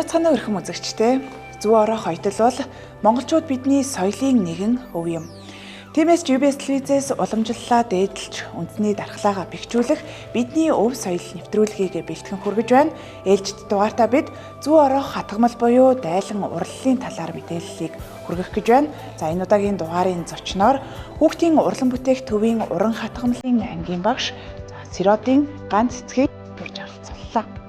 Сайн мэцхан өрхөм үзэгчтэй. Зүү ороо хоётол бол монголчууд бидний соёлын нэгэн өв юм. Тиймээс GBS телевизээс уламжлалаа дээдлж үндэсний дархлаагаа бэхжүүлэх бидний өв соёл нэвтрүүлгийг бэлтгэн хүргэж байна. Ээлжид дугаартаа бид зүү ороо хатгамал буюу дайлан урлалын талаар мэдээллийг хүргэх гэж байна. За энэ удаагийн дугаарын зочноор хүүхдийн урлан бүтээх төвийн уран хатгамлын ангийн багш Сиродын ганц цэцгийг урьж оролцууллаа.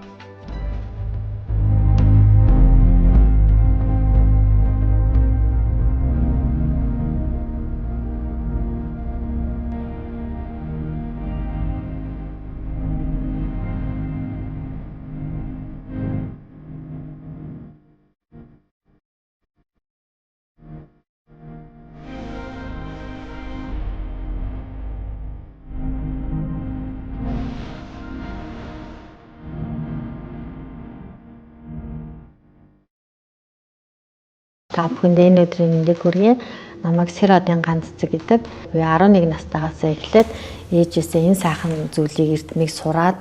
Та бүхэнд энэ өдрийн мэндийг хүргэе. Намайг Сиродын ганц цэцэг гэдэг. Би 11 настайгаас эхлээд ээжээсээ энэ сайхан зүйлийг эрдмийг сураад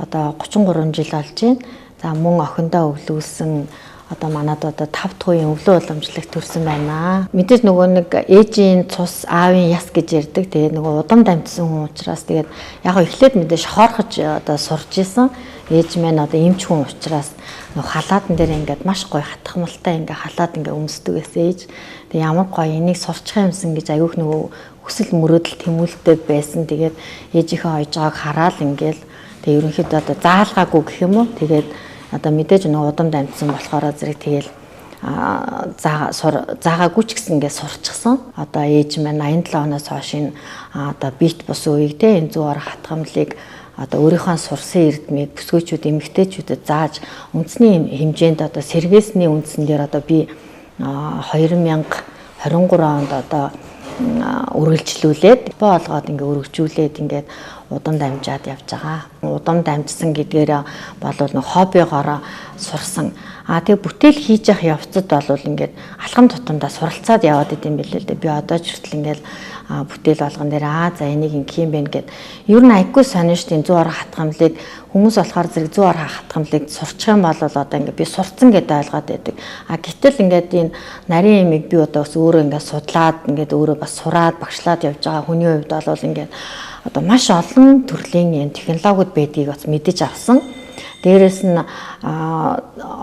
одоо 33 жил болж байна. За мөн охиндоо өвлүүлсэн одоо манад одоо 5 дахь үеийн өвлөө уламжлалт төрсөн байна. Мэдээж нөгөө нэг ээжийн цус, аавын яс гэж ярьдаг. Тэгээд нөгөө удам дамжсан хүн учраас тэгээд яг хөө эхлээд мэдээж хоорхож одоо сурж исэн. Ээж маань одоо эмч хүн учраас нөгөө халаатан дээр ингээд маш гоё хатгамалтай ингээд халаад ингээд өмсдөг гэсэн ээж. Тэгээд ямар гоё энийг сурчих юмсан гэж аяух нөгөө хүсэл мөрөөдөл тэмүүлдэг байсан. Тэгээд ээжийнхээ ойж байгааг хараад ингээд тэгээд ерөнхийдөө одоо заалгаагүй гэх юм уу. Тэгээд одоо мэдээж нөгөө удам дамжсан болохоор зэрэг тэгэл заагаагүй ч гэсэн ингээд сурчихсан. Одоо ээж маань 87 оноос хойш энэ одоо бит бус үеиг те энэ зүүр хатгамлыг одоо өөрийнхөө сурсан эрдмийг бүсгүйчүүд эмэгтэйчүүдэд зааж үндэсний хэмжээнд одоо сэргээсний үндсэн дээр одоо би 2023 онд одоо үргэлжлүүлээд боолгоод ингээ өргөжүүлээд ингээд удам дамжаад явж байгаа. Удам дамжсан гэдгээр бол нэг хоббигоороо сурсан. Тэгээ бүтээл хийж явах явцад бол ингээд алхам тутамдаа суралцаад яваад идэм билээ л дээ. Би одоо ч хүртэл ингээд бүтээл болгон дээр за энийг ингэх юм бэ гэд ер нь айгүй сонин штийн 100 ороо хатгамлыг хүмүүс болохоор зэрэг 100 ороо хатгамлыг сурчих юм бол одоо ингээд би сурцсан гэдээ ойлгоод байдаг. Гэтэл ингээд энэ нарийн ямиг би одоо бас өөрөө ингээд судлаад ингээд өөрөө бас сураад багшлаад явж байгаа хүний хувьд бол ингээд одоо маш олон төрлийн технологиуд байдгийг бас мэдэж авсан. Дээрээс нь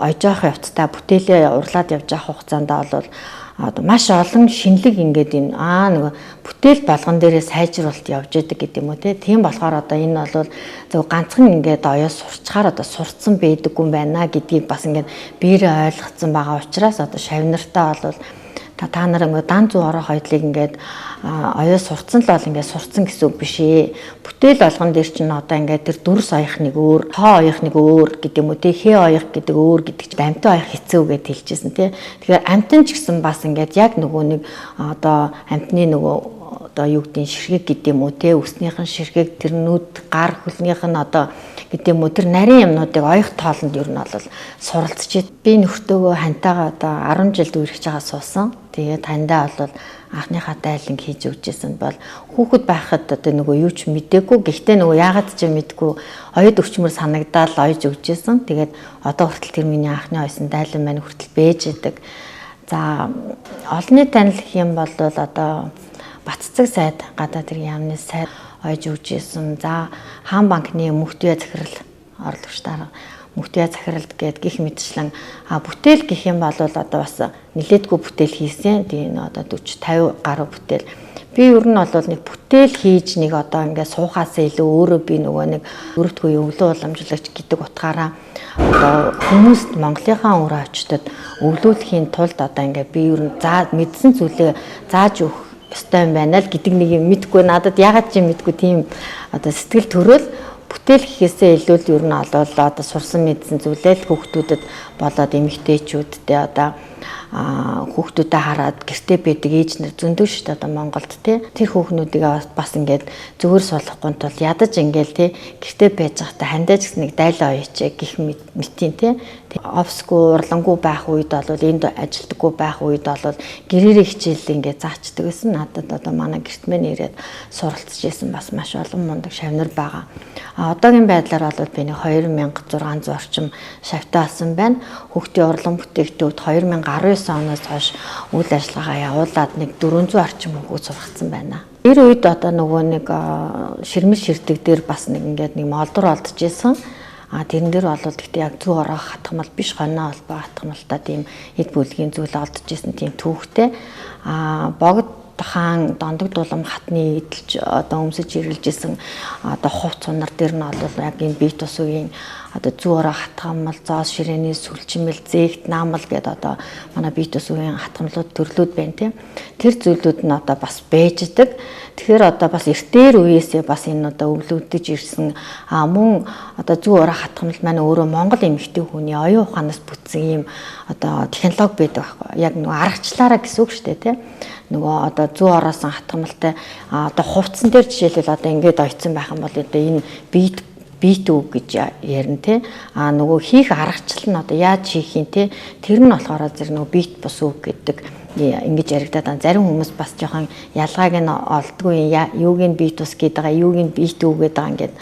ойж явах явцдаа бүтээлээ урлаад явж явах хугацаанд бол одоо маш олон шинэлэг ингээд энэ нөгөө бүтээл болгон дээрээ сайжруулалт явж идэг гэдэг юм уу тийм болохоор одоо энэ бол зөв ганцхан ингээд оёос сурчхаар одоо сурцсан байдаггүй юм байна гэдгийг бас ингээд биерээ ойлгоцсон байгаа учраас одоо шавнартаа бол та нар ингээд дан зүү ороо хоёдлыг ингээд оёос сурцсан л бол ингээд сурцсан гэсэн үг биш ээ. Бүтээл болгон дээр чинь одоо ингээд тэр дүрс оёх нэг өөр, хоо оёх нэг өөр гэдэг юм уу те хээ оёх гэдэг өөр гэдэг чинь амьтан оёх хэцүү гэж хэлчихсэн те. Тэгэхээр амьтан ч гэсэн бас ингээд яг нөгөө нэг одоо амьтны нөгөө одоо юу гэдгийг ширхэг гэдэг юм уу те өснийхэн ширхэг тэрнүүд гар хөлнийх нь одоо гэдэг юм уу тэр нарийн юмнуудыг оёх тоолонд ер нь бол суралцж би нөхртөөгөө хантайгаа одоо 10 жил дүүрэж байгаа суусан. Тэгээд тандаа бол анхныхаа дайланг хийж өгчээсэн бол хүүхэд байхад одоо нөгөө юу ч мэдээгүй гэхдээ нөгөө яагаад ч мэдгүй оёд өвчмөр санагдаал ойж өгчээсэн. Тэгээд одоо хүртэл тэр миний анхны ойсон дайлан маань хүртэл бэж идэг. За олонний танил гэх юм бол одоо Баццэг сайд гадаад хэргийн яамны сайд ойж өгчээсэн. За хаан банкны мөхтөө захирал орлогч дараа мөхтөө захиралд гээд гих мэдчлэн бүтээл гэх юм бол одоо бас нилээдгүй бүтээл хийсэн. Тийм одоо 40 50 гаруй бүтээл. Би ер нь бол нэг бүтээл хийж нэг одоо ингээд суухаас илүү өөрөө би нөгөө нэг өрөвдгөө өвлөө уламжлагч гэдэг утгаараа одоо хүмүүст Монголынхаа өр очтод өвлүүлэхийн тулд одоо ингээд би ер нь мэдсэн зүйлээ зааж өгөх ёстой юм байна л гэдэг нэг юм мэдгүй надад ягаад ч юм мэдгүй тийм одоо сэтгэл төрөөл бүтээл гэхээсээ илүү л ер нь одоо сурсан мэдсэн зүйлээ хүүхдүүдэд болоод эмэгтэйчүүдтэй одоо хүүхдүүдэд хараад гэртээ байдаг ээж нар зөндөө шүү дээ одоо Монголд тий тэр хүүхнүүдийг бас ингээд зүгээр суулгахгүй тул ядаж ингээл тий гэртээ байж байхдаа хандаж гэсэн нэг дайлаа оёочээ гих мэтийн тий офсгүй урлангуй байх үед бол энд ажилдаггүй байх үед бол гэрээрээ хичээл ингээд заачдаг гэсэн надад одоо манай гэрт мэн ирээд суралцж исэн бас маш олон мундаг шавнар байгаа. Одоогийн байдлаар бол би нэг 2600 орчим шавтай болсон байна. Хүүхдийн урлан бүтээгдэхүүн 2019 оноос хойш үйл ажиллагаа явуулаад нэг 400 орчим хүүхэд сургацсан байна. Тэр үед одоо нөгөө нэг ширмэл ширдэг дээр бас нэг ингээд нэг молдор олдож исэн. Тэрэн дээр бол гэхдээ яг зүү орох хатгамал биш, хоноо холбоо хатгамалтай тийм эд бүлгийн зүйл олдож исэн тийм түүхтэй. Богд хаан Дондог дулам хатны эдэлж одоо өмсөж ирэлж исэн одоо хувц цунар дээр нь бол яг энэ бие тус үеийн одоо зүү ороо хатгамал, зоос ширээний сүлжимэл, зээгт наамал гэдэг одоо манай бие тус үеийн хатгамлууд төрлүүд байна тийм. Тэр зүйлүүд нь одоо бас бэждэг. Тэгэхээр одоо бас эртээр үеэсээ бас энэ одоо өвлөгдөж ирсэн мөн одоо зүү ороо хатгамал маань өөрөө Монгол эмэгтэй хүний оюун ухаанаас бүтсэн ийм одоо технологи байдаг байхгүй. Яг нөгөө аргачлаараа гэсэн үг шүү дээ тийм. Нөгөө одоо зүү ороосон хатгамалтай одоо хувцсан дээр жишээлбэл одоо ингээд ойцсон байх юм бол одоо энэ бит үг гэж ярина тий. Нөгөө хийх аргачлал нь одоо яаж хийх юм тий. Тэр нь болохоор зэрэг нөгөө бит бус үг гэдэг ингэж яригадаад зарим хүмүүс бас жоохон ялгааг нь олдгүй юуг нь бит ус гэдэг байгаа, юуг нь бит үг гэдэг байгаа ингээд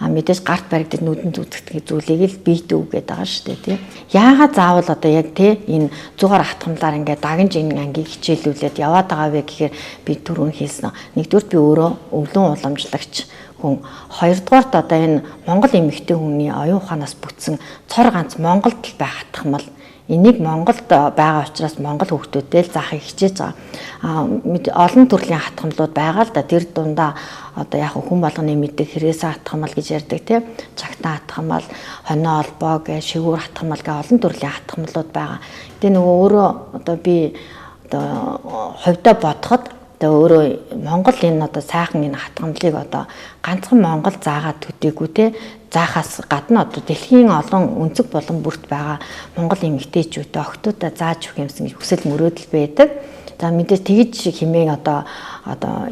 мэдээж гарт баригдад нүдэн зүтгэдэг зүйлийг л бит үг гэдэг байгаа шүү дээ тий. Яагаад заавал одоо яг тий энэ зугаар хатгамлаар ингээд дагнж энэ ангийг хичээлүүлээд яваад байгаа вэ гэхээр би түрүүн хэлсэн. Нэгдүгээр би өөрөө өвлөн уламжлагч хүн, хоёрдугаарт одоо энэ Монгол эмэгтэй хүний оюун ухаанаас бүтсэн цор ганц Монголд л байх хатгамал. Энийг Монголд байгаа учраас монгол хүүхдүүдтэй л заахыг хичээж байгаа. Олон төрлийн хатгамлууд байгаа л да. Тэр дундаа одоо яг хүн болгоны мэддэг хэрэгсээ хатгамал гэж ярьдаг тийм. Цагтаа хатгамал, хоноо холбоо гэ, шигүүр хатгамал гэ олон төрлийн хатгамлууд байгаа. Тэгээ нөгөө өөрөө одоо би одоо хувьдаа бодоход одоо өөрөө Монгол энэ одоо сайхан энэ хатгамлыг одоо ганцхан Монгол заагаад төдийгүй те заахаас гадна одоо дэлхийн олон өнцөг болон бүрт байгаа Монгол эмэгтэйчүүдээ охтуудаа зааж өгөх юмсан гэж хүсэл мөрөөдөл байдаг. За мэдээж тэгж хэмээн одоо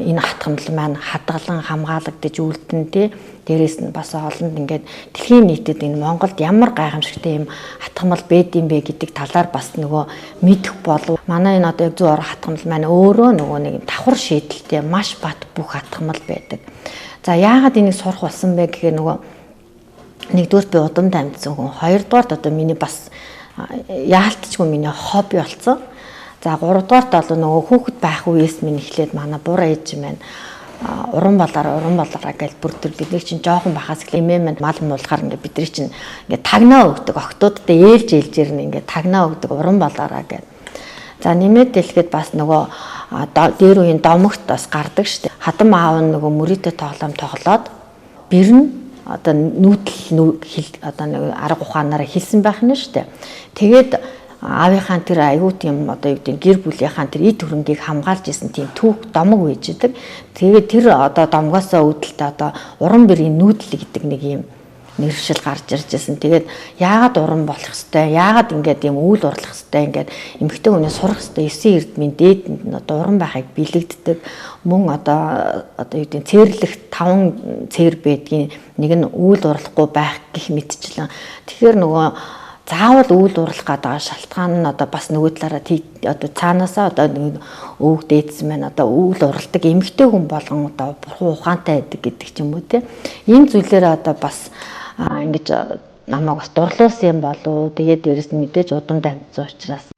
энэ хатгамал маань хадгалан хамгаалагдаж үлдэн те дээрээс нь бас олонд ингээд дэлхийн нийтэд энэ Монголд ямар гайхамшигтай юм хатгамал байд юм бэ гэдэг талаар бас нөгөө мэдэх болов. Манай энэ одоо яг зүү орох хатгамал маань өөрөө нөгөө нэг давхар шийдэлтэй маш бат бүх хатгамал байдаг. За яагаад энийг сурах болсон бэ гэхээр нөгөө нэгдүгээр би удамд амьдсан хүн, хоёрдугаар одоо миний бас яалтчгүй миний хобби болсон. За гуравдугаарт бол нөгөө хүүхэд байх үеэс минь эхлээд манай бур ээж маань уран болоороо гэж бүр төр бидний чинь жоохон бахаас эмээ манд мал муулахаар ингээд бидний чинь ингээд тагнаа өгдөг охтуудтай ээлж ирнэ ингээд тагнаа өгдөг уран болоороо гэж. За нэмээд дэлгэхэд бас нөгөө дээр үеийн домогт бас гардаг штеп. Хадам аав нь нөгөө мөрөдөө тоглоод бэрн одоо нүүдэл одоо нэг арга ухаанаараа хэлсэн байх нь штеп. Тэгээд аавынхаа тэр аюу тийм одоо юу гэдэг гэр бүлийнхаа тэр эд хөрөнгийг хамгаалж исэн тийм түүх домог үйж идэг. Тэгээд тэр одоо домгоосоо үүдэлтэй одоо уран бэрийн нүүдэл гэдэг нэг юм нэршил гарч ирж байсан. Тэгээд яагаад уран болох хэвтэй, яагаад ингээд юм үйл урлах хэвтэй ингээд эмэгтэй хүний сурах хэвтэй 9 эрдмийн дээдэнд нь одоо уран байхыг бэлэгддэг. Мөн одоо юу гэдэг цээрлэх 5 цээр байдгийн нэг нь үйл урлахгүй байх гэх мэтчлэн. Тэгэхээр нөгөө заавал үйл урлах гэдэг шалтгаан нь одоо бас нөгөө талаараа одоо цаанаасаа одоо өвөг дээдсэн маань одоо үйл уралдаг эмэгтэй хүн болгон одоо бурхан ухаантай байдаг гэдэг ч юм уу те. Ийм зүйлээр одоо бас ингэж намайг бас дурлуулсан юм болов. Тэгээд дээрэс нь мэдээж удам дамжсан учраас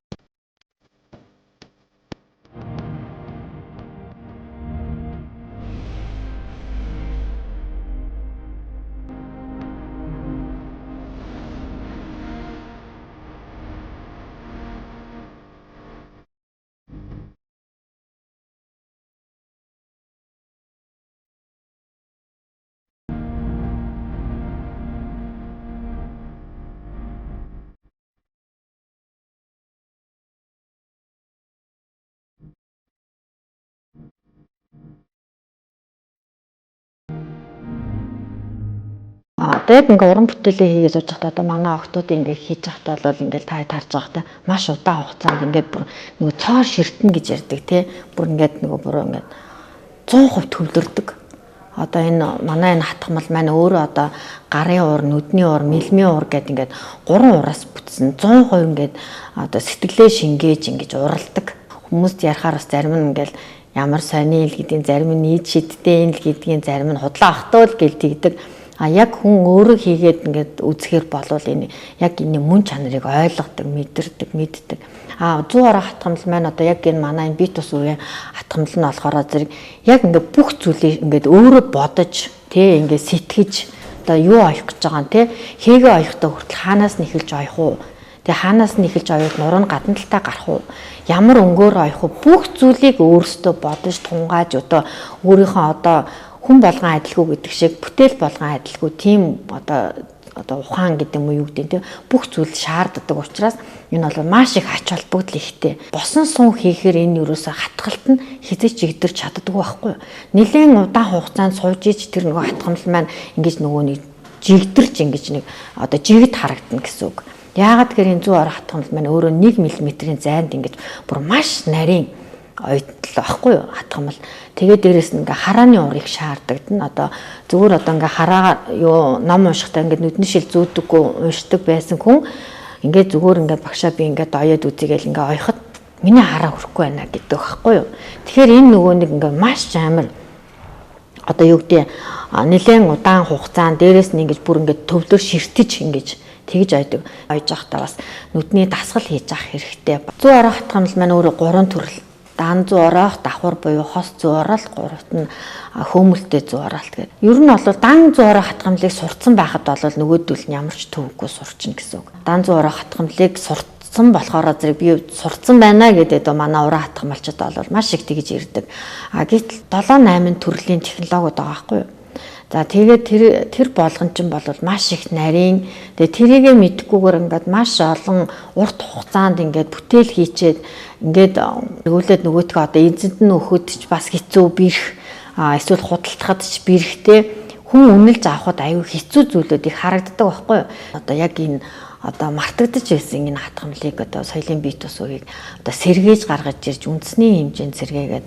одоо яг ингээ уран бүтээлээ хийгээд сууж байхдаа одоо манай охтууд ингээ хийж байхдаа бол ингээ та тарж байхдаа маш удаан хугацаанд ингээ бүр нөгөө цоор ширтэн гэж ярьдаг тий бүр ингээ нөгөө бүр ингээ 100% төвлөрдөг. Одоо энэ манай энэ хатгамал маань өөрөө одоо гарын уур, нүдний уур, мэлмийн уур гэдэг ингээ 3 ураас бүтсэн 100% ингээ одоо сэтгэлээ шингээж ингээ уралдаг. Хүмүүст ярахаар бас зарим нь ингээл ямар сони ил гэдгийг зарим нь нийт шидтэй ил гэдгийг зарим нь худлаа ахтуул гэл тэгдэг. Яг хүн өөрөө хийгээд ингээд үзэхэр болвол энэ яг энэ мөн чанарыг ойлгодог, мэддэг. 100 ороо хатгамал маань одоо яг энэ манай энэ бит ус үеийн хатгамал нь болохоор зэрэг яг ингээд бүх зүйлийг ингээд өөрөө бодож тий ингээд сэтгэж одоо юу оёх гэж байгаа нь тий хийгээ оёхдоо хүртэл хаанаас нь эхэлж оёх уу? Тэгээ хаанаас нь эхэлж оёвол нуруу гадна талтаа гарах уу? Ямар өнгөөр оёх уу? Бүх зүйлийг өөрсдөө бодож тунгааж одоо өөрийнхөө одоо хүн болгон адилгүй гэдэг шиг бүтээл болгон адилгүй тийм одоо ухаан гэдэг юм уу юу гэдэг тийм бүх зүйл шаарддаг учраас энэ бол маш их ач холбогдол ихтэй. Босон сун хийхээр энэ юусаа хатгалт нь хизэж жигдэрч чаддаг байхгүй юу? Нилээн удаан хугацаанд сууж ич тэр нөгөө хатгамал маань ингэж нөгөө нэг жигдэрч ингэж нэг одоо жигд харагдана гэсэн үг. Яагаад гэхээр энэ 100 ороо хатгамал маань өөрөө 1 мм-ийн зайд ингэж бүр маш нарийн ойдтол байхгүй юу хатгамал. Тэгээд дээрэс нь ингээ харааны урыг шаардагдана. Одоо зүгээр одоо ингээ хараа юу ном уншихтаа ингээ нүдний шил зүүддэггүй уншдаг байсан хүн ингээ зүгээр ингээ багшаа би ингээ доёд үзээгээл ингээ ойхот миний хараа хүрэхгүй байна гэдэг байхгүй юу. Тэгэхээр энэ нөгөө нэг ингээ маш амар одоо юу гэдэг нэлээд удаан хугацаанд дээрэс нь ингээ бүр ингээ төвлөр ширтэж ингээ тэгж ойдог. Ойж явахдаа бас нүдний дасгал хийж авах хэрэгтэй. 100 ороо хатгамал маань өөрөө 3 төрөл. Дан 100 ороох давхар буюу хос 100 ороол, гуравт нь хөөмөлтэй 100 ороолт гэдэг. Ер нь бол дан 100 ороо хатгамлыг сурцсан байхад бол нөгөөдөл нь ямар ч төвөггүй сурчин гэсэн үг. Дан 100 ороо хатгамлыг сурцсан болохоор зэрэг би сурцсан байна гэдэг манай ураа хатгамалчид бол маш их тэгж ирдэг. Гэтэл 7-8 төрлийн технологиуд байгаа байхгүй юу? За тэгээд тэр болгон чинь бол маш их нарийн. Тэгээд тэрийгэ мэдхгүйгээр ингээд маш олон урт хугацаанд ингээд бүтээл хийчээд ингээд өгүүлээд нөгөөтгөө одоо эзэнт нь өгөхөд ч бас хэцүү бэрх эсвэл худалдахад ч бэрхтэй хүн үнэлж авахд аюу хэцүү зүйлүүд их харагддаг байхгүй юу? Одоо яг энэ одоо мартагдаж байсан энэ хатгамлыг одоо соёлын бит ус үеийг одоо сэргээж гаргаж ирж үндэсний хэмжээнд сэргээгээд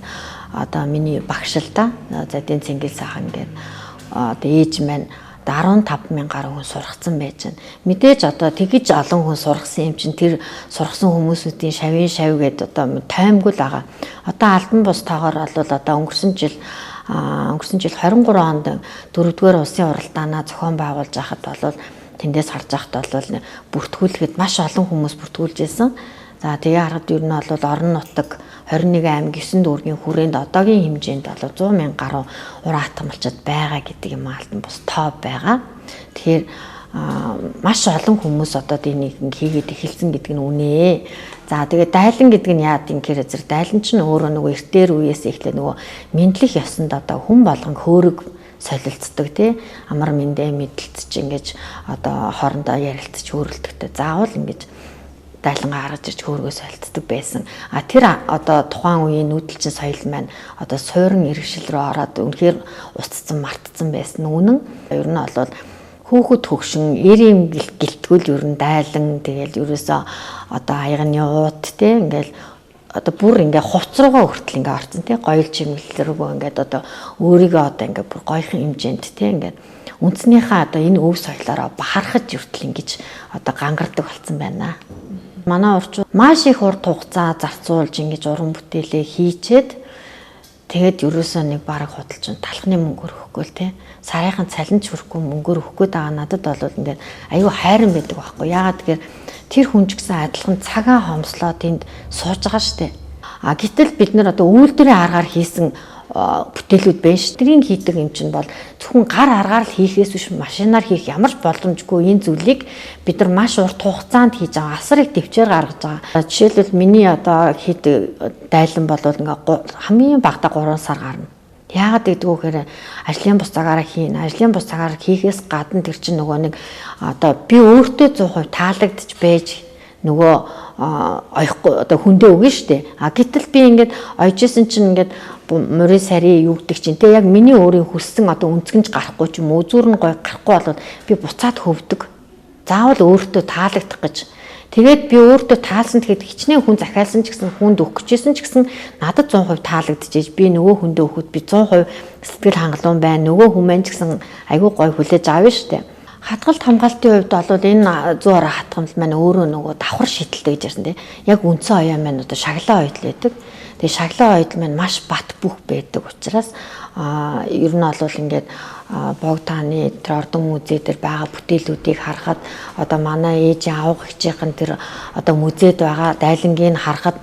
одоо миний багш л да Задын Цэнгэл сайхан гэдэг одоо ээж маань 15,000 гаруй хүн сургацсан байж байна. Мэдээж одоо тэгж олон хүн сургасан юм чинь тэр сургасан хүмүүсүүдийн шавийн шав гэдэг одоо таймгүй л байгаа. Одоо албан бус тоогоор бол одоо өнгөрсөн жил 23 онд 4-р улсын уралдаанаа зохион байгуулж байхад бол тэндээс харж байхад бол бүртгүүлэхэд маш олон хүмүүс бүртгүүлж байсан. За тэгээ харахад ер нь бол орон нутаг 21 аймаг 9 дүүргийн хүрээнд одоогийн хэмжээнд бол 100,000 гаруй ураа хатгамалчид байгаа гэдэг юм алтан бус тоо байгаа. Тэгэхээр маш олон хүмүүс одоо энийг хийгээд эхэлсэн гэдэг нь үнэ. За тэгээ дайлан гэдэг нь яад юм гэхээр зэрэг дайлан ч өөрөө нөгөө эртээр үеэс эхлээ нөгөө мэдлэх ёсонд одоо хүн болгон хөөрөг солилцдог тий амар мэндэ мэдлэлцэж ингэж одоо хоорондоо ярилцаж хөрөлдөгтэй заавал ингэж дайлангаа гаргаж ирж хөөргөө солилцдог байсан. Тэр одоо тухайн үеийн нүүдэлчин соёл маань одоо суурин иргэшил рүү ороод үнэхээр устцсан мартцсан байсан үнэн. Ер нь бол хүүхэд хөгшин эрийн гэлтгүүл ер нь дайлан тэгэл ерөөсөө одоо аягны ууд те ингээл одоо бүр ингээ хувц руугаа хүртэл ингээ орсон те гоёл чимэглэл рүүгээ ингээд одоо өөрийгөө одоо ингээ бүр гоёхон хэмжээнд те ингээд үндснийхээ одоо энэ өв соёлоороо бахархаж хүртэл ингэж одоо гангардаг болсон байна. Манай урчууд маш их урт хугацаа зарцуулж ингэж уран бүтээлээ хийчээд тэгээд ерөөсөө нэг бараг худалч нь талхны мөнгөөр өгөхгүй л те сарынхан цалинч хүрхгүй мөнгөөр өгөхгүй байгаа надад бол ингээд аюу хайран байдаг байхгүй яагаад тэгэхээр тэр хүн ч гэсэн адилхан цагаа хомслоо тэнд сууж байгаа штэ гэтэл бид нар одоо үйлдвэрийн аргаар хийсэн бүтээлүүд байна ш. Тэрийг хийдэг юм чинь бол зөвхөн гар аргаар л хийхээс биш машинаар хийх ямар ч боломжгүй энэ зүйлийг бид нар маш урт хугацаанд хийж байгаа. Асар их төвчээр гаргаж байгаа. Жишээлбэл миний одоо хийдэг дайлан бол ингээ хамгийн багадаа 3 сар гарна. Яагаад гэдэг вэ гэхээр ажлын бус цагаараа хийн. Ажлын бус цагаар хийхээс гадна тэр чинь нөгөө нэг одоо би өөртөө 100% таалагдж байж нөгөө оёхгүй одоо хүндээ өгнө штэ. Гэтэл би ингээд ойжсэн чинь ингээд мөрөө сари юу гэдэг чинь те яг миний өөрийн хүссэн одоо үнцгэнж гарахгүй ч юм уу зүр нь гой гарахгүй болоод би буцаад хөвдөг. Заавал өөртөө таалагдах гэж. Тэгээд би өөртөө таалсан тэгэхэд хичнээн хүн захиалсан ч гэсэн хүнд өгөх гэжсэн ч гэсэн надад 100% таалагдчихэж би нөгөө хүндээ өгөхөд би 100% сэтгэл хангалуун байна. Нөгөө хүмүүс ч гэсэн айгүй гой хүлээж аавна штэ. Хатгалт хамгаалтын хувьд бол энэ 100 ороо хатгамал маань өөрөө нөгөө давхар шидэлтэй гэж ярьсан тийм. Яг үндсэн ояа маань одоо шаглаа ойдл байдаг. Тэгээ шаглаа ойдл маань маш бат бүх байдаг учраас ер нь бол ингээд Богдааны тэр ордон музей дээр байгаа бүтээлүүдийг харахад одоо манай ээжийн авга хичээхэн тэр одоо музейд байгаа дайлангийг харахад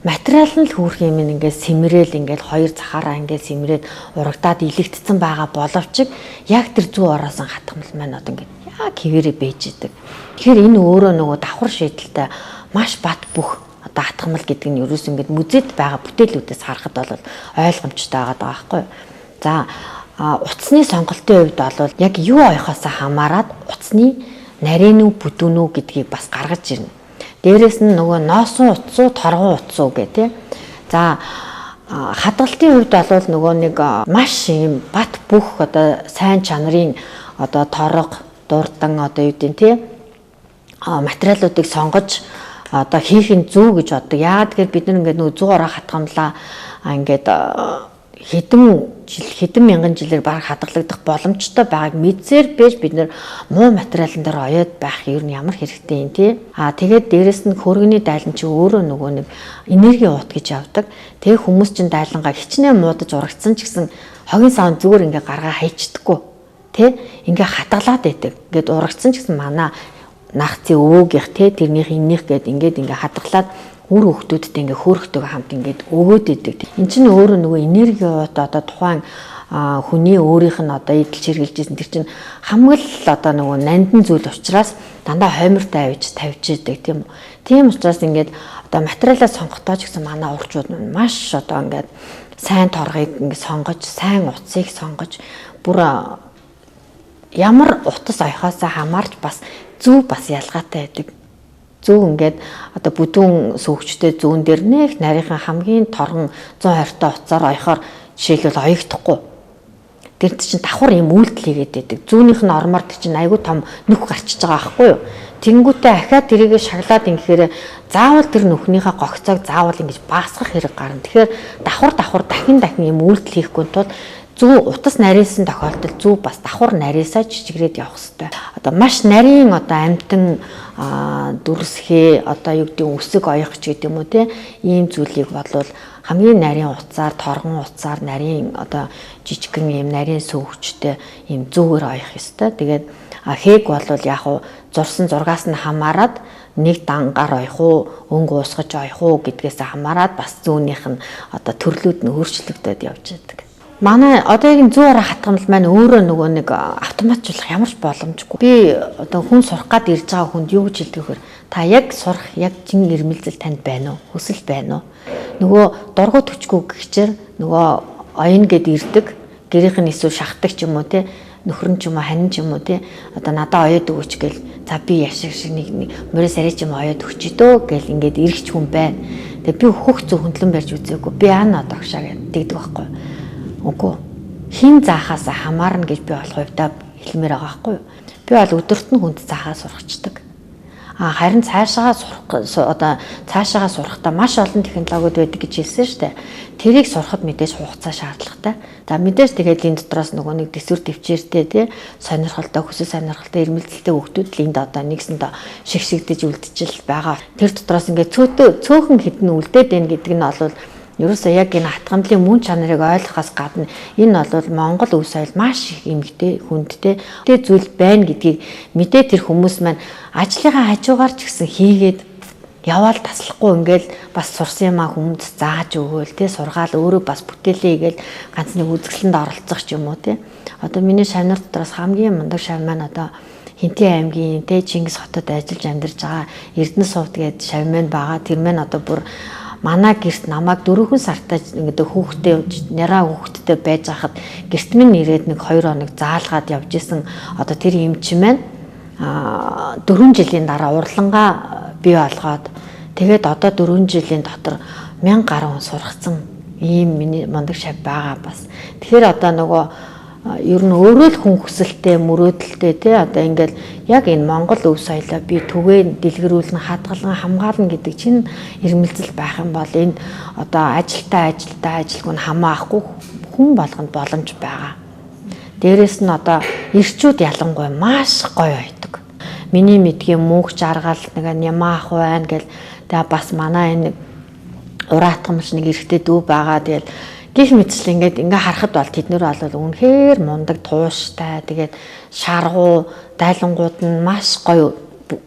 материал нь л хөөрх юм ингээд сэмрээл ингээд хоёр захаараа ингээд сэмрээд урагдаад илэгдсэн байгаа боловч яг тэр зүү ороосон хатгамал маань одоо ингээд яг хэвээрээ бэж идэг. Тэгэхээр энэ өөрөө нөгөө давхар шийдэлтэй маш бат бөх одоо хатгамал гэдэг нь ерөөс ингээд музейд байгаа бүтээлүүдээс харахад бол ойлгомжтой байгаа байхгүй. За утасны сонголтын хувьд бол яг юу ойхоосоо хамаарат утасны нарийн үү бүдүүн үү гэдгийг бас гаргаж ирнэ. Дээрээс нь нөгөө ноосун утас уу, торгон утас уу гэх тээ. За хадгалтын хувьд бол нөгөө нэг маш юм бат бүх одоо сайн чанарын одоо торго, дурдан одоо юу гэдэг тээ материалуудыг сонгож одоо хийх нь зөв гэж боддог. Яагаад гэвэл бид нар ингээд нөгөө 100 ороо хатгамлаа ингээд хэдэн мянган жилээр баг хадгалагдах боломжтой байгааг мэдсээр байж бид нар муу материалын дээр оёод байх ер нь ямар хэрэгтэй юм тий. Тэгээд дээрэс нь хөргөний дайлан чи өөрөө нөгөө нэг энерги уут гэж явдаг. Тэгээ хүмүүс чинь дайлангаа хичнээн муудаж урагдсан ч гэсэн хогийн савн зүгээр ингээ гаргаа хайчдаггүй тий. Ингээ хадгалаад байдаг. Ингээд урагдсан ч гэсэн манай нагцын өвөөгийнх тий тэрнийх энийх гээд ингээ хадгалаад үр хөвгтүүдтэй ингээ хөөрхтэйг хамт ингээд өгөөд идэг. Энд чинь өөрөө нөгөө энерги одоо тухайн хүний өөрийнх нь одоо идэл чиргэлжсэн тэр чинь хамгийн л одоо нөгөө нандин зүйл учраас дандаа хоймортой тавьж идэг тийм үү. Тийм учраас ингээд одоо материалаа сонгохдоо ч гэсэн манай урчууд маш одоо ингээд сайн торгыг ингээд сонгож, сайн утсыг сонгож бүр ямар утас ойхоосоо хамаарч бас зөв бас ялгаатай байдаг. Зөв ингээд одоо бүдүүн сүүгчтэй зүүн дээр нэг нарийнхан хамгийн торгон 120 та уцаар ойхоор жишээлбэл оёгдохгүй. Тэр чинь давхар юм үйлдэл хийгээд байдаг. Зүүнийх нь ормоор тэр чинь айгүй том нүх гарчиж байгаа байхгүй юу? Тэнгүүтээ ахаад тэрийг шаглаад ингэхээр заавал тэр нүхнийхээ гогцоог заавал ингэж баасгах хэрэг гарна. Тэгэхээр давхар дахин юм үйлдэл хийхгүй тул зөв утас нарийнсан тохиолдолд зөв бас давхар нарийсаа жижигрээд явах хэрэгтэй. Одоо маш нарийн одоо амтан дүрсхээ одоо юу гэдэг үсэг оёх ч гэдэг юм уу те ийм зүйлийг бодлол хамгийн нарийн утсаар торгон утсаар нарийн одоо жижигхэн ийм нарийн сөвгчтэй ийм зүгээр оёх ёстой. Тэгээд хээг болвол яг уу зурсан зургаас нь хамаарат нэг дангаар оёх уу өнгө уусгаж оёх уу гэдгээс хамаарат бас зүүнийх нь одоо төрлүүд нь өөрчлөгдөд явж байдаг. Манай одоогийн 100 ороо хатгамал маань өөрөө нөгөө нэг автоматжуулах ямар ч боломжгүй. Би одоо хүн сурах гад ирж байгаа хүнд юу гэж хэлдэг вэхээр та яг сурах яг жин ирмэлзэл танд байна уу? Хүсэл байна уу? Нөгөө дургуй төчгөө гихчээр нөгөө оён гэд ирдэг. Гэрийнх нь эсвэл шахдаг ч юм уу те нөхөр нь ч юм уу хань ч юм уу те одоо надаа оёд өгөөч гээл за би яшиг шиг нэг мөрөөс арай ч юм оёд өгч дөө гээл ингээд ирэх хүн байна. Тэгээ би хөх зөв хөндлөн барьж үзээгүй. Би ана догшаа гэдэг байхгүй. Үгүй хин заахаас хамаарна гэж би болох хувьдаа хэлмээр байгаа байхгүй юу. Би бол өдөрт нь хүнд заахаа сурахчдаг. Харин цаашаа сурахдаа маш олон технологиуд байдаг гэж хэлсэн шүү дээ. Тэрийг сурахад мэдээж хугацаа шаардлагатай. За мэдээж тэгээд энэ дотроос нөгөө нэг дэсвэр төвчээртэй тий сонирхолтой хүсэл сонирхолтой ирмэлзэлтэй хүүхдүүд л энд одоо нэгсэндээ шигшигдэж үлдчихэл байгаа. Тэр дотроос ингээд цөөхөн хідэн үлдээд байна гэдэг нь бол ерөөсөө яг энэ хатгамлын мөн чанарыг ойлгохоос гадна энэ бол Монгол өв соёл маш их эмгтэй хүндтэй зүйл байна гэдгийг мэдээ тэр хүмүүс маань ажлынхаа хажуугаар ч гэсэн хийгээд яваал таслахгүй ингээл бас сурсан юмаа хүмүүд зааж өгөөл тий сургаал өөрөө бас бүтээлээ игээл ганц нэг үзэсгэлэнд оролцох ч юм уу тий. Одоо миний шавнар дотроос хамгийн мундаг шав маань одоо Хинтээ аймгийн тий Чингис хотод ажиллаж амьдарч байгаа Эрдэнэ сувд гээд шав маань байгаа. Тэр маань одоо бүр манай гэрт намайг 4 сартаа ингээд хүүхдээ няраа хүүхдтэй байж хахад гэрт минь ирээд нэг 2 хоног заалгаад явж исэн одоо тэр эмчин маань 4 жилийн дараа урлангаа бий болгоод тэгээд одоо 4 жилийн дотор 1000 гаруй хүн сургацсан ийм миний мундаг шав байгаа бас. Тэгэхээр одоо нөгөө ер нь өөрөө л хүн хүсэлтэй мөрөөдөлтэй тий одоо ингээл яг энэ Монгол өв соёлоо би түгээ дэлгэрүүлэн хадгалан хамгаална гэдэг чинь ирмэлзэл байх юм бол энд одоо ажилгүй нь хамаахгүй хүн болгонд боломж байгаа. Дээрээс нь одоо эрчүүд ялангуяа маш гоё ойдог. Миний мэдгийн мөнх жаргал нэг нямаах байна гэл тэгээ бас манай энэ ураатгамч нэг эрэгтэй дүү байгаа тэгэл гих мэтчил ингээд харахад бол тэднэр бол үнэхээр мундаг тууштай. Тэгээд шаргуу дайлангууд нь маш гоё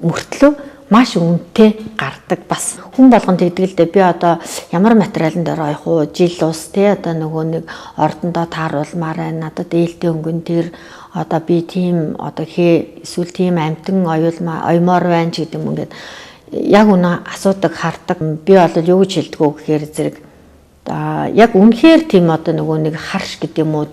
мөртлөө маш үнэтэй гардаг. Бас хүн болгонд тэгдэг л дээ. Би одоо ямар материалын дээр оих уу? Жил ус те одоо нөгөө нэг ордондоо тааруулмаар байна. Надад ээлтэй өнгөн тэр одоо би тийм одоо эсвэл тийм амтан оёмоор байна ч гэдэг юм ингээд яг үнэ асуудаг хардаг. Би бол юу гэж хэлдэг вэ гэхээр зэрэг яг үнэхээр тийм одоо нөгөө нэг харш гэдэг юм уу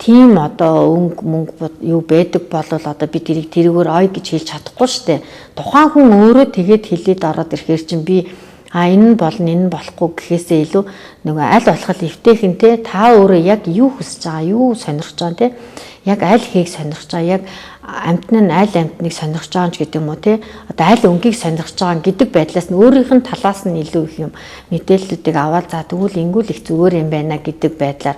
тийм одоо өнгө мөнгө юу байдаг бол одоо би тэрийгээр ой гэж хэлж чадахгүй штэ. Тухайн хүн өөрөө тэгээд хэлээд ороод ирэхээр чинь би энэ нь болно энэ нь болохгүй гэхээсээ илүү нөгөө аль болох эвтэйхэн та өөрөө яг юу хүсэж байгаа юу сонирхож байгаа яг аль хэгийг сонирхож байгаа яг амтны аль амтныг сонирхож байгаа ч гэдэг юм уу одоо аль өнгийг сонирхож байгаа гэдэг байдлаас нь өөрийнх нь талаас нь илүү их юм мэдээллүүдийг аваад за тэгвэл ингүүл их зүгээр юм байна гэдэг байдлаар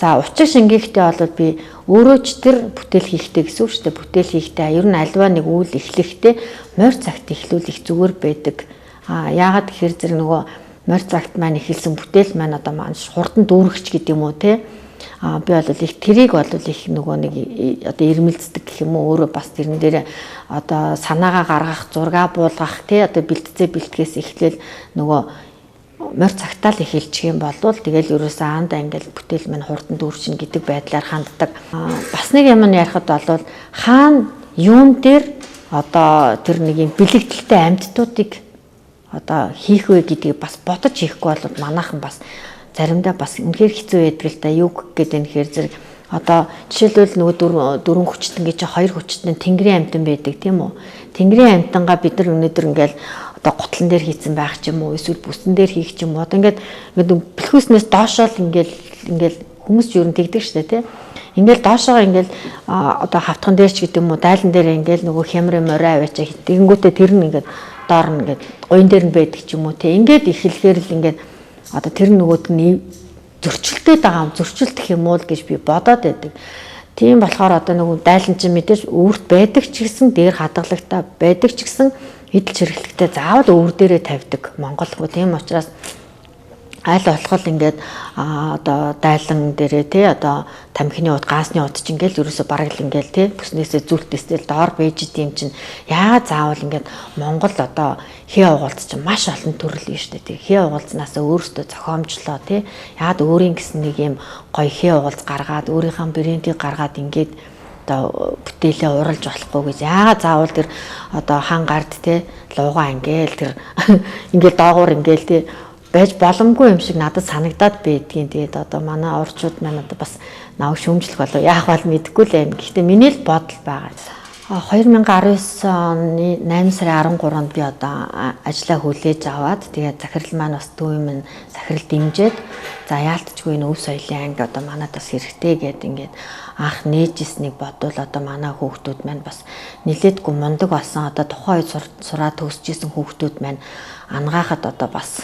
за учир шингээхдээ бол би өөрөө ч тэр бүтээл хийхдээ гэсэн үг шүү дээ. Бүтээл хийхдээ ер нь альва нэг үйл эхлэхдээ морь цагт эхлүүл их зүгээр байдаг. Яагаад гэхээр зэрэг нөгөө морь цагт маань эхэлсэн бүтээл маань одоо маань хурдан дүүргэж гэдэг юм уу би бол их тэрийг бол их нөгөө нэг одоо ирмэлцдэг гэх юм уу өөрөө бас тэрэн дээр одоо санаагаа гаргах зураг буулгах одоо бэлтгээс эхлээл нөгөө морь цагтаа л эхэлчих юм бол тэгэл ерөөсөө аанда ингээл бүтээл маань хурдан дүүрчин гэдэг байдлаар ханддаг. Бас нэг юм нь ярихад бол хаана юун дээр одоо тэр нэг юм бэлэгдэлтэй амьтдуудыг одоо хийх вэ гэдгийг бас бодож хийхгүй бол манайхан бас заримдаа бас үнэхээр хэцүү байдаг л да юу гэдэг нь хэрэг зэрэг одоо жишээлбэл нөгөө дөрвөн хүчтэн гэж хоёр хүчтэн тэнгэрийн амтан байдаг тийм үү. Тэнгэрийн амтангаа бид нар өнөөдөр ингээл одоо гутлан дээр хийцэн байх ч юм уу эсвэл бүсэн дээр хийх ч юм уу одоо ингээд бэлхүүснээс доошоо л ингээл хүмүүс юу нэгдэг штэ тийм. Ингээл доошоо ингээл одоо хавтхан дээр ч гэдэг юм уу дайлан дээр ингээл нөгөө хямрын морой аваачаа тэгэнгүүтээ тэр нь ингээд доор нь ингээд гойн дээр нь байдаг ч юм уу тийм. Ингээд эхлэхээр л ингээд одоо тэр нөгөөд нь зөрчилтэй байгаа зөрчилдөх юм уу гэж би бодоод байдаг. Тийм болохоор одоо нөгөө дайлан чинь мэдээж өвөрт байдаг ч гэсэн дээр хадгалагтай байдаг ч гэсэн эдэлж хэрэглэхтэй заавал өвөр дээрээ тавьдаг Монголгүй. Тийм учраас аль болох ингээд одоо дайлан дээрээ одоо тамхины ууд гаасны ууд чинь ингээл ерөөсө бараг л ингээл бүснээсээ зүлтэстэл доор бэж идэм чинь яагаад заавал ингээд Монгол одоо хээ угаалц чинь маш олон төрөл юм шүү дээ. Хээ угаалцнаас өөрөөсөө зохиомжлоо яагаад өөрийн гэсэн нэг юм гоё хээ угаалц гаргаад өөрийнхөө брендийг гаргаад ингээд одоо бүтээлээ уралж болохгүй гэж яагаад заавал тэр одоо хан гард луугаа ингээл тэр ингээл доогуур ингээл байж боломгүй юм шиг надад санагдаад байдгийн. Тэгээд одоо манай орчууд маань одоо бас наваг шүүмжлэх болов яах бол мэдэхгүй л юм. Гэхдээ миний л бодол байгаа. 2019 оны 8 сарын 13-нд би одоо ажлаа хүлээж аваад тэгээд захирал маань бас дүү юм захирал дэмжиж за яалтчгүй энэ өв соёлын анги одоо манад бас хэрэгтэй гэдэг ингээд анх нээжсэнийг бодвол одоо манай хүүхдүүд маань бас нилээдгүй мундаг болсон одоо тухайн үед сураад төгсөжсэн хүүхдүүд маань ангаахад одоо бас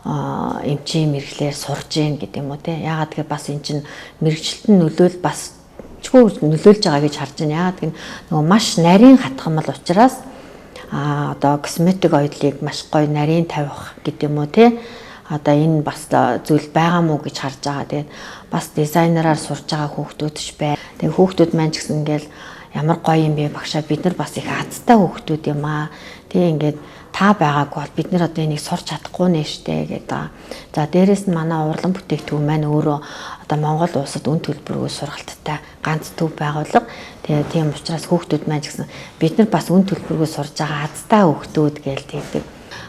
эмчийн мэрэгчлэр сурж гин гэдэг юм уу яагаад гэвэл бас эн чинь мэрэгчлэлтэн нөлөөл бас чгүй нөлөөлж байгаа гэж харж байна. Яагаад гэвэл нөгөө маш нарийн хатгамал учраас одоо косметик оёлыг маш гоё нарийн тавих гэдэг юм уу одоо энэ бас зүйл байгаа мó гэж харж байгаа. Тэгээд бас дизайнераар сурж байгаа хүүхдүүд ч бай. Тэгээд хүүхдүүд маань ч гэсэн ингээл ямар гоё юм бэ багшаа бид нар бас их азтай хүүхдүүд юм аа. Тэгээ ингээд та байгаагүй бол бид нар одоо энийг сурч чадахгүй нэ штэ гэдэг. За дээрэс нь манай урлан бүтээгдэхүүн маань өөрөө одоо Монгол улсад үн төлбөргүй сургалттай ганц төв байгууллага. Тэгээ тийм учраас хүүхдүүд маань ч гэсэн бид нар бас үн төлбөргүй сурж байгаа азтай хүүхдүүд гээл тэгдэг.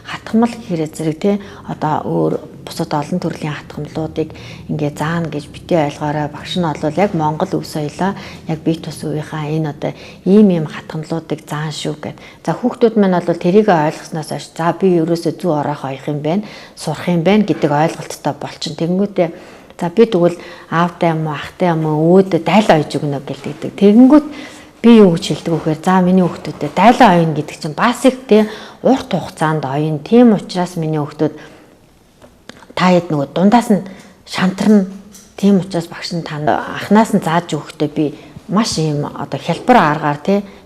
Хатгамал гэхээр зэрэг одоо өөр бусад олон төрлийн хатгамлуудыг ингээ заана гэж битээ ойлгоорой. Багш нь бол яг Монгол өв соёлоо яг бие тус үеийнхаа энэ одоо ийм хатгамлуудыг заан шүү гэд. За хүүхдүүд маань бол тэрийг ойлгосноос хойш за би ерөөсөө зүү ороох оих юм байна, сурах юм байна гэдэг ойлголттой болчин. Тэгэнгүүтээ за би тэгвэл аавтай юм уу, ахтай юм уу, өөдөө дайлаа ойж өгнө гэлдэг. Тэгэнгүүт би юу гэж хэлдэг вэхээр за миний хүүхдүүдэд дайлаа ойно гэдэг чинь бас их урт хугацаанд ойно. Тийм учраас миний хүүхдүүд та хэд нөгөө дундаас нь шантарна. Тийм учраас багш нь анханаас нь зааж өгөхдөө би маш ийм одоо хялбар аргаар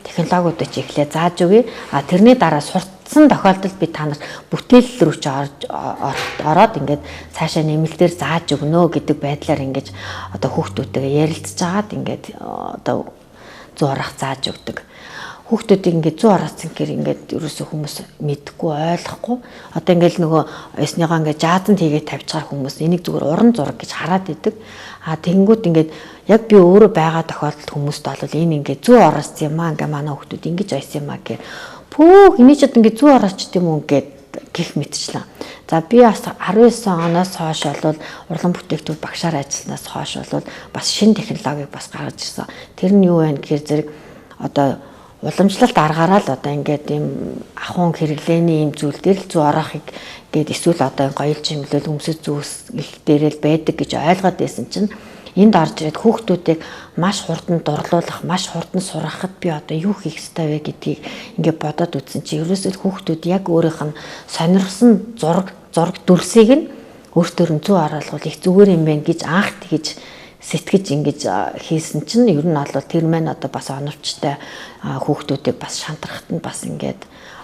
технологиудыг ч ихлэ зааж өгье. Тэрний дараа утсан тохиолдолд би та нарт бүтээлэл рүү ч ороод ингээд цаашаа нэмэлтээр зааж өгнө гэдэг байдлаар ингээд одоо хүүхдүүдтэйгээ ярилцж агаад ингээд одоо зүү арах зааж өгдөг. Хүүхдүүдийг ингээд зүү араацсан гэхээр ингээд ерөөсөө хүмүүс мэдгүй ойлгохгүй. Одоо ингээд нөгөө ясныгаа ингээд жаазанд хийгээд тавьж байгаа хүмүүс энийг зүгээр уран зураг гэж хараад идэг. Тэгэнгүүт ингээд яг би өөрөө байгаа тохиолдолд хүмүүст бол энэ ингээд зүү араацсан юм аа, ингээд манай хүүхдүүд ингэж айсан юм аа гэх. Пүү эний ч ингээд зүү араачд юм уу гэд гих мэдчихлээ. За би бас 19 оноос хойш бол урлан бүтээгдэхүүн багшаар ажилласнаас хойш бол бас шинэ технологиг бас гаргаж ирсэн. Тэр нь юу вэ гэхээр зэрэг одоо уламжлалт аргаараа л одоо ингээд ийм ахуйн хэрэглээний ийм зүйл дээр л зүү арахыг гээд эсвэл одоо гоёлж хэмлэл өмсөж зүүсгэл дээрэл байдаг гэж ойлгоод байсан чинь энд орж ирээд хүүхдүүдийг маш хурдан дурлуулах, маш хурдан сургахад би одоо юу хийх ёстой вэ гэдгийг ингээд бодоод үзсэн чи ерөөсөө хүүхдүүд яг өөрийнх нь сонирхсан зураг дүрсийг нь өөртөө зүү араалгуул их зүгээр юм байна гэж анх тэгж сэтгэж ингэж хийсэн чинь ер нь бол тэр маань одоо бас оновчтой хүүхдүүдийг бас шантрахад нь бас ингээд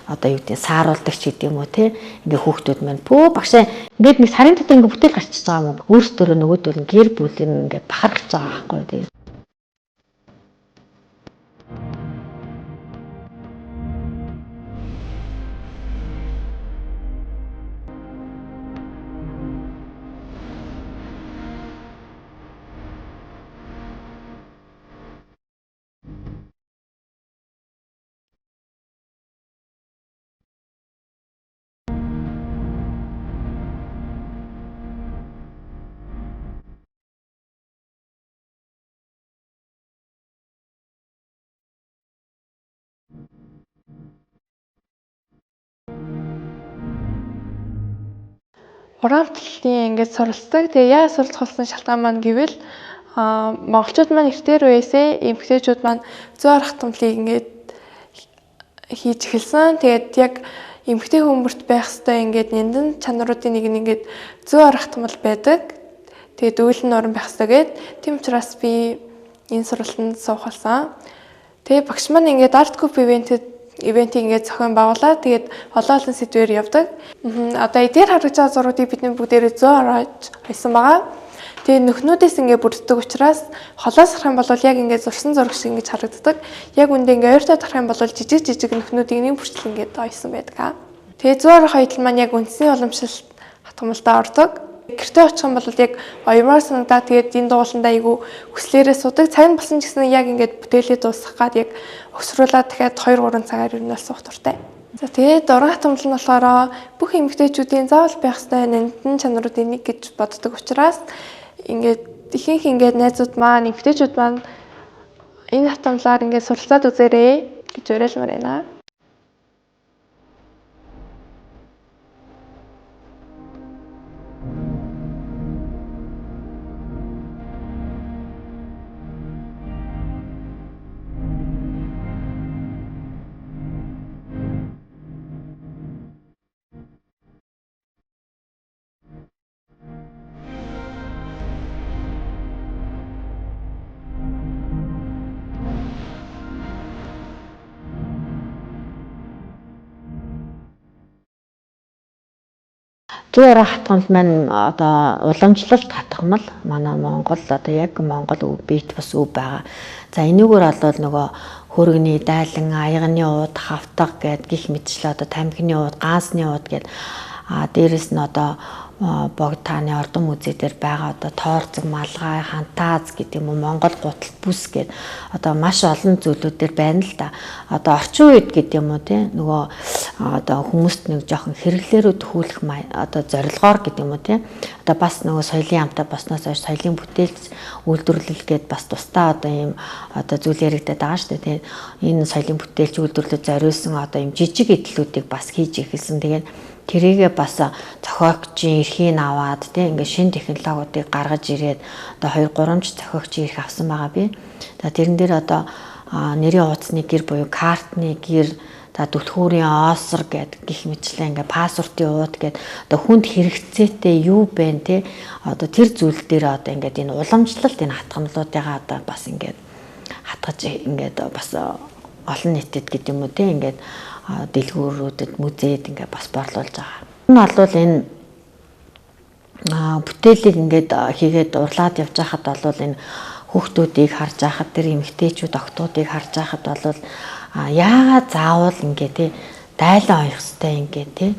одоо юу гэдэг сааруулдаг ч гэдэг юм уу те ингээ хүүхдүүд маань пөө багшаа ингээд нэг сарын дотор ингээ бүтээл гарчиж байгаа юм өөрсдөө нөгөөдөл нь гэр бүлийн ингээ бахархаж байгаа байхгүй тийм. Урамтлалтын ингээд суралцдаг. Тэгээ яа суралцах болсон шалтгаан маань гэвэл монголчууд маань эртээр үесээ эмэгтэйчүүд маань зүү арах томлыг ингээд хийж эхэлсэн. Тэгээд яг эмэгтэй хүмүүрт байх ёстой ингээд нэнтэн чанаруудын нэг нь ингээд зүү арах томл байдаг. Тэгээд үйлэн орон байх ёстой гэд. Тийм учраас би энэ сургалтанд суух болсон. Тэгээ багш маань ингээд арт куп ивентийг ингээд зохион байгуулаад тэгээд олон сэдвээр явдаг. Одоо эдгээр харагдаж байгаа зургуудыг бид бүгдээрээ зөө орж хайсан байгаа. Тэгээд нөхнүүдээс ингээд бүрддэг учраас холоос харах юм бол яг ингээд зурсан зураг шиг ингэж харагддаг. Яг үндэ ингээд ойртоо тарах юм бол жижиг нөхнүүдийг нэг бүртэл ингээд ойсон байдаг. Тэгээд зөө орох хоёртал маань яг үндэсний уламжлалт хатгамалдаа ордог. Гэртээ очих юм бол яг оёмоор санагдаад тэгээд энэ дууландаа айгу хүслээрээ судаг. Цаг нь болсон ч гэсэн яг ингээд бүтээлээ дуусгах гад яг өгсрүүлээд дахиад 2-3 цагаар юу нэл суух туртай. За тэгээд уран хатгамал нь болохоор бүх эмэгтэйчүүдийн заавал байх ёстой нандин чанаруудын нэг гэж боддог учраас ингээд ихэнх ингээд найзууд маань эмэгтэйчүүд маань энэ хатгамлаар ингээд суралцаад үзээрэй гэж уриалмаар байна. Зүү арах хатгамал маань одоо уламжлалт хатгамал манай Монгол одоо яг Монгол бит бас өв байгаа. За энэгээр бол нөгөө хөргөний дайлан, аягны ууд, хавтаг гэд гих мэтчлээ одоо тамхины ууд, гаасны ууд гэд дээрэс нь одоо богд тааны ордон музей дээр байгаа одоо тоорцог малгай, хантааз гэдэг юм уу Монгол гутал бүс гэд одоо маш олон зүйлүүдээр байна л да. Одоо орчин үед гэдэг юм уу тий нөгөө одоо хүмүүст нэг жоохон хэрэглээрөө төхүүлэх одоо зорилгоор гэдэг юм уу тий одоо бас нөгөө соёлын амтаа баснаас хойш соёлын бүтээлч үйлдвэрлэл гээд бас тусдаа одоо ийм одоо зүйл яригдаад байгаа шүү дээ тий энэ соёлын бүтээлч үйлдвэрлэлд зориулсан одоо ийм жижиг эдлүүдийг бас хийж эхэлсэн. Тэгээд тэрийгээ бас зохиогчийн эрхийг аваад тийм ингээд шинэ технологиудыг гаргаж ирээд одоо 2-3 зохиогчийн эрх авсан байгаа би. За тэрэн дээр одоо нэрийн хуудасны гэр буюу картны гэр, за түлхүүрийн оосор гэдэг гих мэтлээ ингээд пассвортын ууд гэдэг одоо хүнд хэрэгцээтэй юу бэ те одоо тэр зүйл дээр одоо ингээд энэ уламжлалт энэ хатгамлуудыгаа одоо бас ингээд хатгаж ингээд бас олон нийтэд гэдэг юм уу те ингээд дэлгүүрүүдэд музейд ингээд бас борлуулж байгаа. Энэ бол энэ бүтээлийг ингээд хийгээд урлаад явж байхад бол энэ хүүхдүүдийг харж байхад тэр эмэгтэйчүүд октоодыг харж байхад бол яагаад заавал ингээд тий дайлан оёх хэрэгтэй ингээд тий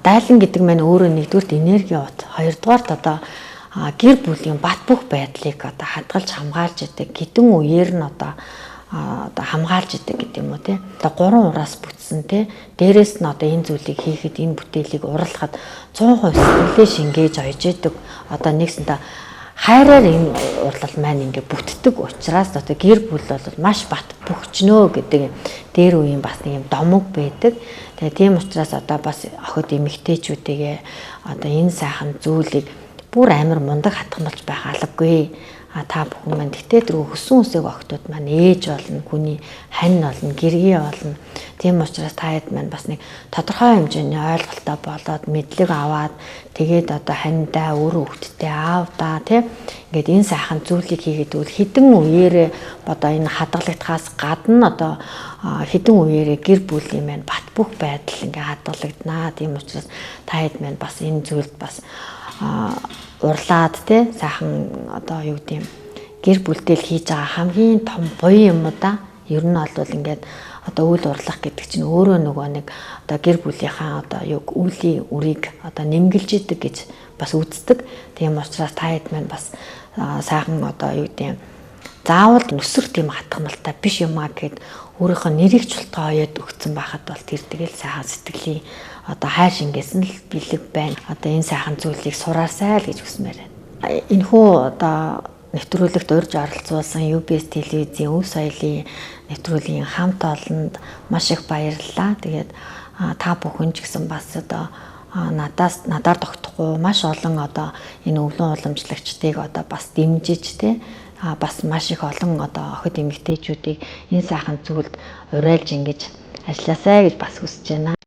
дайлан гэдэг маань өөрөө нэгдүгürt энерги ут, хоёрдугаарт одоо гэр бүлийн бат бөх байдлыг одоо хадгалж хамгаалж идэг хэдэн үеэр нь одоо хамгаалж идэг гэдэг юм уу тий. Одоо 3 ураас бүтсэн тий. Дээрээс нь одоо энэ зүйлийг хийхэд энэ бүтээлийг уралхад 100% сэтгэлээ шингээж ойж идэг. Одоо нэгсэндээ хайраар энэ урлал маань ингээ бүтдэг учраас одоо гэр бүл бол маш бат бөхчнөө гэдэг дээр үеийн бас нэг юм домог байдаг. Тэгээ тийм учраас одоо бас охид эмэгтэйчүүдээ одоо энэ сайхан зүйлийг бүр амар мундаг хатгамалж байх албагүй. Та бүхэн маань гэтээ дөрөв хөсөн үсэг охтууд маань ээж болно, хүний хань болно, гэргий болно. Тийм учраас та хэд маань бас нэг тодорхой хэмжээний ойлголттой болоод мэдлэг аваад тэгээд одоо ханьдаа өөрөө хөвгтдээ аав да тий. Ингээд энэ сайхан зүйлийг хийгээд үл хідэн үеэрээ одоо энэ хадгалагдахаас гадна одоо хідэн үеэрээ гэр бүлийн маань бат бөх байдал ингээд хадгалагдана. Тийм учраас та хэд маань бас энэ зүйлд бас урлаад тий сайхан одоо юу гэдэм гэр бүлтэл хийж байгаа хамгийн том буян юм уу да. Ер нь бол ингээд одоо үйл урлах гэдэг чинь өөрөө нөгөө нэг одоо гэр бүлийнхаа одоо юу үлийн үрийг одоо нэмгэлж идэг гэж бас үздэг. Тийм учраас та хэд маань бас сайхан одоо юу гэдэм заавал нүсрэх тийм хатгамалтай биш юм аа гэд өөрийнхөө нэрийг чултаа оёд өгцөн байхад бол тэр тэгэл сайхан сэтгэлийн одоо хайр шингээсэн л бэлэг байна. Одоо энэ сайхан зүйлийг сураасай л гэж хүсмээр байна. Энэхүү одоо нэвтрүүлэгт урьж оролцуулсан UBS телевизийн өв соёлын нэвтрүүлгийн хамт олонд маш их баярлалаа. Тэгээд та бүхэн ч гэсэн бас одоо надаар тогтохгүй маш олон одоо энэ өвлөн уламжлагчдыг одоо бас дэмжиж тэ бас маш их олон одоо охид эмэгтэйчүүдийг энэ сайхан зүйлд уриалж ингэж ажилласаа гэж бас хүсэж байна.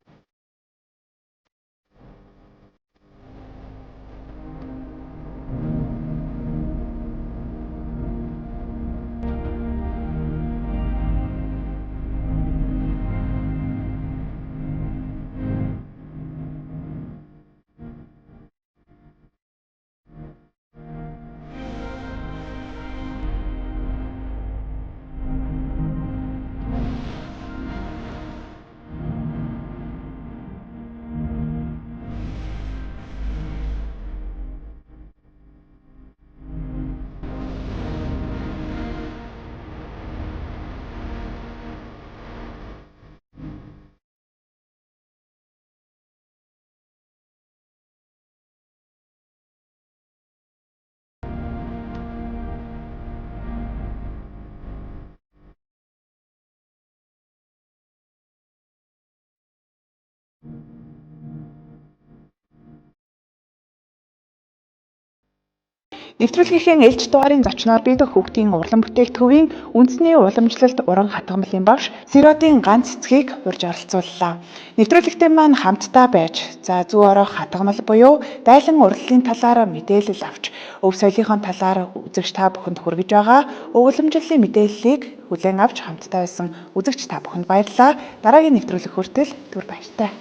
Нэвтрүүлгийн ээлж дугаарын зочноор бид хүүхдийн урлан бүтээгдэхүүний үндэсний уламжлалт уран хатгамлын багш Сиротын ганц цэцгийг урьж оролцууллаа. Нэвтрүүлэгтээ маань хамтдаа байж зүй орох хатгамал буюу дайлан урлалын талаар мэдээлэл авч өв соёлынхон талаар үзэгч та бүхэнд хүргэж байгаа уламжлалын мэдээллийг хүлээн авч хамтдаа байсан үзэгч та бүхэнд баярлалаа. Дараагийн нэвтрүүлэг хүртэл түр баяртай.